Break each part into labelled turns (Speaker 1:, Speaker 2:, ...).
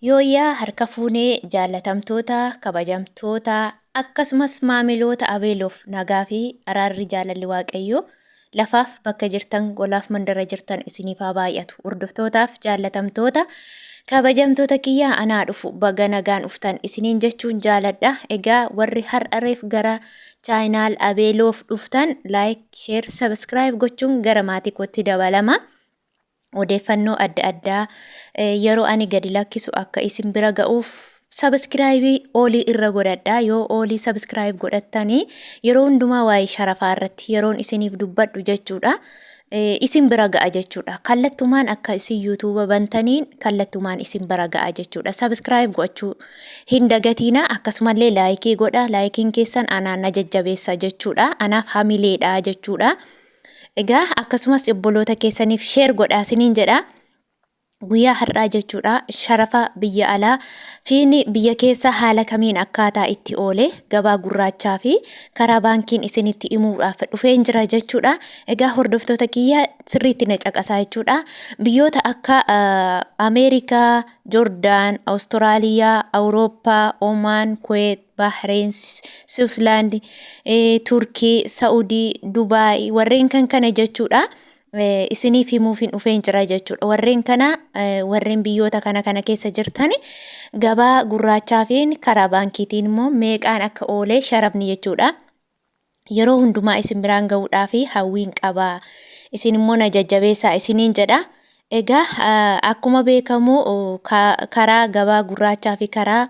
Speaker 1: Yooyyaa harka fuunee jaalatamtoota, kabajamtoota akkasumas maamiloota abeeloof nagaa fi araarri jaalalli waaqayyoo lafaaf bakka jirtan golaaf mandara jirtan isiniif haa baay'atu. Hordoftootaaf jaalatamtoota kabajamtoota kiyyaa anaa dhufu baga nagaan dhuftan isiniin jechuun jaaladha. Egaa warri har'areef gara chaayinaal abeeloof dhuftan laayik, sheer, sabiskiraayib gochuun gara maatii kootti dabalama. Odeeffannoo adda addaa yeroo ani gadi lakkisu akka isin bira ga'uuf sabiskiraayibii olii irra godhadhaa. Yoo olii sabiskiraayib godhattanii yeroo hundumaa waa'ee sharafaa irratti yeroon isiniif dubbadhu jechuudha. Isin bira ga'a jechuudha. Kallattumaan akka isin yuutuuba bantaniin kallattumaan isin bira ga'a jechuudha. Sabiskiraayib gochuu hin dagatiina. Akkasumallee laayikii godha. Laayikiin keessan anaan na jajjabeessa jechuudha. Anaaf hamileedha jechuudha. Egaa akkasumas obboloota keessaniif sheer godhaa isiniin jedha. Guyyaa har'aa jechuudha sharafa biyya alaa fi biyya keessa haala kamiin akkaataa itti oole gabaa gurraachaa fi karaa baankiin isinitti himuudhaaf dhufeen jira jechuudha. Egaa hordoftoota kiyyaa sirriitti na caqasaa jechuudha. Biyyoota akka Ameerikaa, Joordaan, Awustiraaliyaa, Awurooppaa, Omaan, Kuweet, Bahreen, Siwiizerlaand, Turkii, Saa'udii, Dubaay warreen kana jechuudha. Isiniif himuuf hin dhufeen jira jechuudha. Warreen kana warreen biyyoota kana keessa jirtan gabaa gurraachaa fi karaa baankiitiin immoo meeqaan akka oolee sharafni jechuudha. Yeroo hundumaa isin biraan ga'uudhaa fi hawwiin qabaa. Isin immoo na jajjabeessaa isiniin jedha. Egaa akkuma beekamu karaa gabaa gurraachaa fi karaa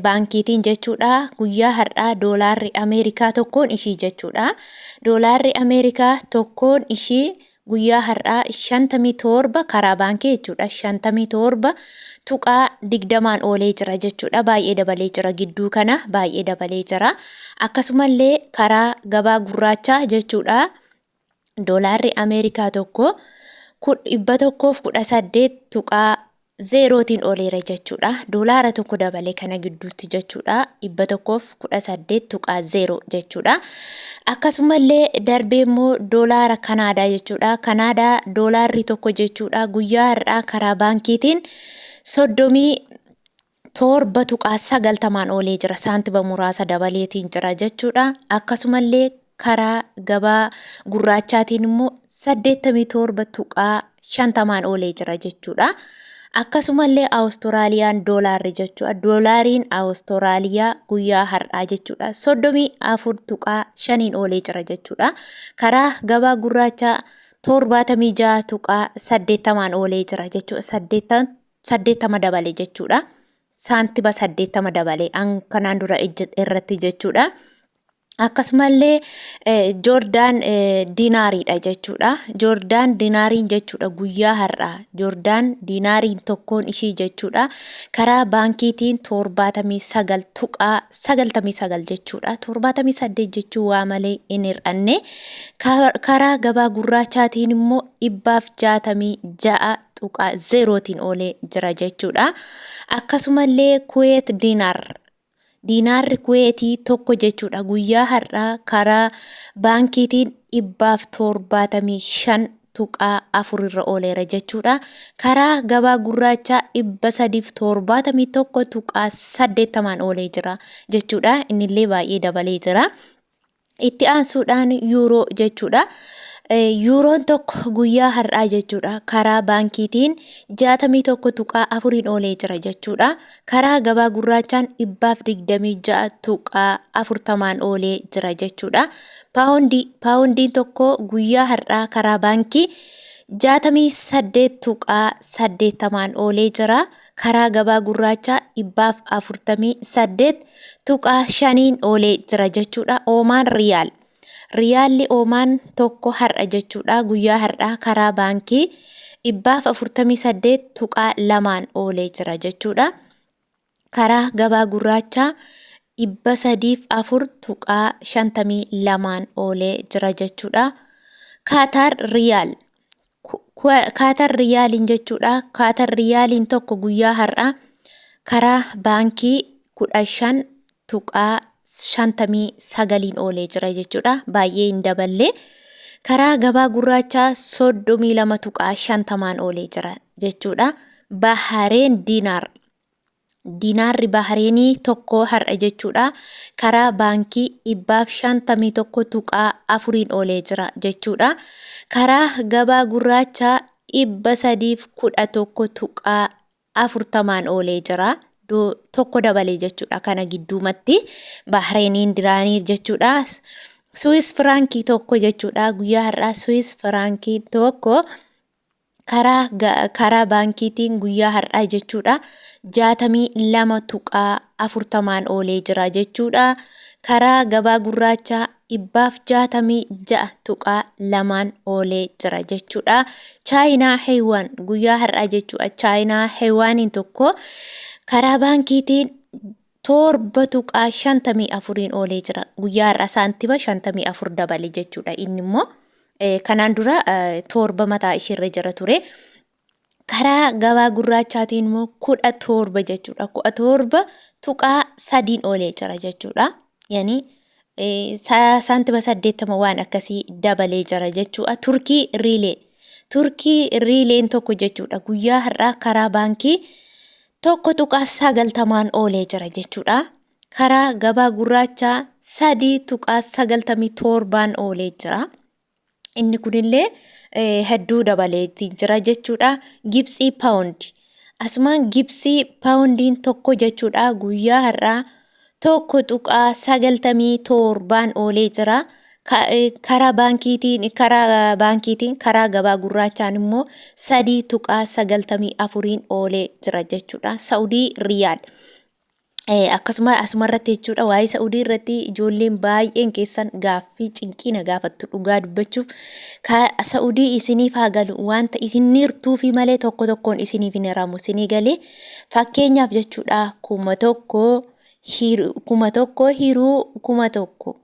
Speaker 1: baankiitiin jechuudha. Guyyaa har'aa doolaarri Ameerikaa tokkoon ishii jechuudha. Doolaarri Ameerikaa tokkoon ishii guyyaa har'aa 57 karaa baankii jechuudha. 57 tuqaa 20 oolee jira jechuudha. Baay'ee dabalee jira gidduu kana baay'ee dabalee jira. Akkasumallee karaa gabaa gurraachaa jechuudha. Doolaarri Ameerikaa tokko 118 tuqaa 0tiin ooleera jechuudha. Doolaara tokko dabalee kana gidduutti jechuudha. 118 tuqaa 0 jechuudha. Akkasumallee darbee immoo doolaara Kanaadaa jechuudha. Kanaadaa doolaarri tokko jechuudha. Guyyaa har'aa karaa baankiitiin 37 tuqaa 90 oolee jira. Saantiba muraasa dabaleetiin jira jechuudha. Akkasumallee karaa gabaa gurraachaatiin immoo 87 tuqaa 50 oolee jira jechuudha. Akkasumallee Awustiraaliyaan doolaarri jechuudha. Doolaariin Awustiraaliyaa guyyaa har'aa jechuudha. 34 tuqaa 5 oolee jira jechuudha. Karaa gabaa gurraachaa 76 tuqaa 80 oolee jira jechuudha. 80 dabalee jechuudha. Saantiba 80 dabalee kanaan dura irratti jechuudha. Akkasumallee Joordaan diinaariidha jechuudha. Joordaan diinaariin jechuudha guyyaa har'aa. Joordaan diinaariin tokkoon ishii jechuudha. Karaa baankiitiin 79 tuqaa 99 jechuudha. 78 jechuun waa malee hin hir'anne. Karaa gabaa gurraachaatiin immoo 166 tuqaa 0tiin oolee jira jechuudha. Akkasumallee Kuweet diinaarri Kuweetii tokko jechuudha. Guyyaa har'aa karaa baankiitiin 175 tuqaa 4 irra ooleera jechuudha. Karaa gabaa gurraachaa 371 tuqaa 80 oolee jira jechuudha. Innillee baay'ee dabalee jira. Itti aansuudhaan yuuroo jechuudha. Yuuroon tokko guyyaa har'aa jechuudha. Karaa baankiitiin 61 tuqaa 4 oolee jira jechuudha. Karaa gabaa gurraachaan 126 tuqaa 40 oolee jira jechuudha. Paawundiin tokko guyyaa har'aa karaa baankii 68 tuqaa 80 oolee jira. Karaa gabaa gurraachaa 148 tuqaa 5 oolee jira jechuudha. Oomaan Riyaalli Oomaan tokko har'a jechuudha. Guyyaa har'aa karaa baankii 148 tuqaa 2 oolee jira jechuudha. Karaa gabaa gurraachaa 304 tuqaa 52 oolee jira jechuudha. Kaatar Riyaaliin jechuudha. Kaatar Riyaaliin tokko guyyaa har'aa karaa baankii 15 tuqaa 59 oolee jira jechuudha. Baay'ee hin daballe. Karaa gabaa gurraachaa 32 tuqaa 50 oolee jira jechuudha. Bahareen Dinaarri Bahareenii tokko har'a jechuudha. Karaa baankii 151.4 oolee jira jechuudha. Karaa gabaa gurraachaa 311.40 oolee jira. Tokko dabalee jechuudha. Kana gidduumatti Bahareeniin diraanii jechuudha. Swiss firankii tokko jechuudha. Guyyaa har'aa Swiss firankii tokko karaa baankiitiin guyyaa har'aa jechuudha 62.40 oolee jira jechuudha. Karaa gabaa gurraachaa 166.2 oolee jira jechuudha. Chaayinaa Heewwan guyyaa har'aa jechuudha. Chaayinaa Heewwaniin tokko karaa baankiitiin 7.54 oolee jira. Guyyaa har'aa saantiba 54 dabale jechuudha. Inni immoo kanaan dura torba mataa isheerra jira ture. Karaa gabaa gurraachaatiin immoo 17 jechuudha. 17.3 oolee jira jechuudha. Yani saantiba 80 waan akkasii dabalee jira jechuudha. Turkii riileen tokko jechuudha. Guyyaa har'aa karaa baankii 1.90 oolee jira jechuudha. Karaa gabaa gurraachaa 3.97 oolee jira. Inni kunillee hedduu dabaleetti jira jechuudha. Gibsii paawundi asumaan gibsii paawundiin tokko jechuudha. Guyyaa har'aa 1.97 oolee jira. Karaa baankiitiin karaa gabaa gurraachaan immoo 3.94 oolee jira jechuudha. Saudii riyaal akkasuma asumarratti jechuudha. Waa'ee Saudii irratti ijoolleen baay'een keessan gaaffii cinqina gaafattu dhugaa dubbachuuf Saudii isiniif haa galu wanta isin nirtuu fi malee tokko tokkoon isiniif hin hiramu isinii galee fakkeenyaaf jechuudha 1,000 hiruu 1,000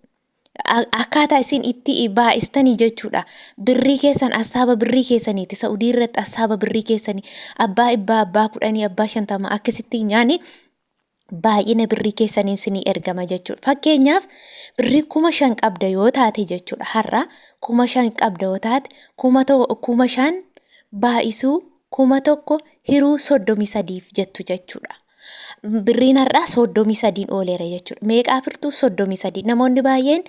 Speaker 1: akkaataa isin itti baa'istanii jechuudha. Birrii keessan asaaba birrii keessaniiti. Saudii irratti asaaba birrii keessanii abbaa 10 abbaa 50 akkasitti nyaani baay'ina birrii keessanii isinii ergama jechuudha. Fakkeenyaaf birrii 5,000 qabda yoo taate jechuudha. Har'a 5,000 qabda yoo taate 5,000 baay'isuu 1,000 hiruu 33 jettu jechuudha. Birriin har'aa 33 ooleera jechuudha. Meeqaa firtuu 33. Namoonni baay'een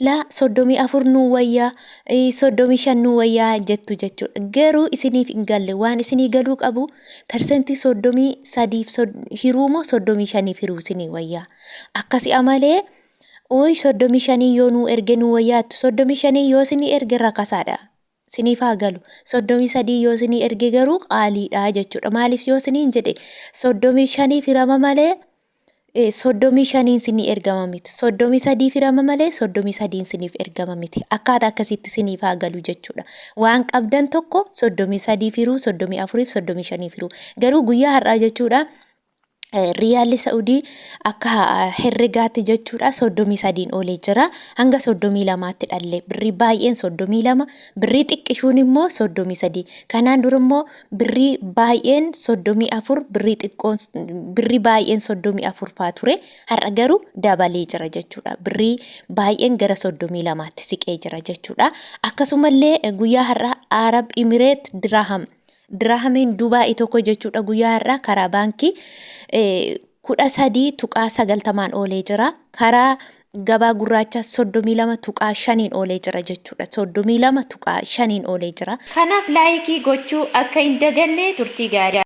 Speaker 1: la 34 nuu wayyaa 35 nuu wayyaa jettu jechuudha. Garuu isiniif hin galle waan isinii galuu qabu persentii 33 hiruumoo 35 hiruu isinii wayyaa. Akkasii amalee 35 yoo nuu erge nuu wayyaattu 35 yoo isinii erge rakasaadha. Isiniif haa galu 33 yoo isinii erge garuu qaaliidha jechuudha. Maaliif yoo isiniin jedhe 35 firama malee 35 isinii ergama miti. 33 firama malee 33 isiniif ergama miti. Akkaataa akkasitti isiniif haa galu jechuudha. Waan qabdan tokko 33 firuu 34 fi 35 firuu. Garuu guyyaa har'aa jechuudha. Riyaalli Saudii akka herregaatti jechuudha 33 oolee jira hanga 32tti dhalle birrii baay'een 32 birrii xiqqishuun immoo 33 kanaan dura immoo birrii baay'een 34 birrii baay'een 34 faa ture har'a garuu dabalee jira jechuudha birrii baay'een gara 32tti siqee jira jechuudha. Akkasumallee guyyaa har'a Arab Emirates Dirhamiin Dubaa'ii tokko jechuudha. Guyyaa har'aa karaa baankii 13.90 oolee jira. Karaa gabaa gurraacha 32.5 oolee jira jechuudha. 32.5 oolee jira. Kanaaf laayikii gochuu akka hin daganne turtii gaarii.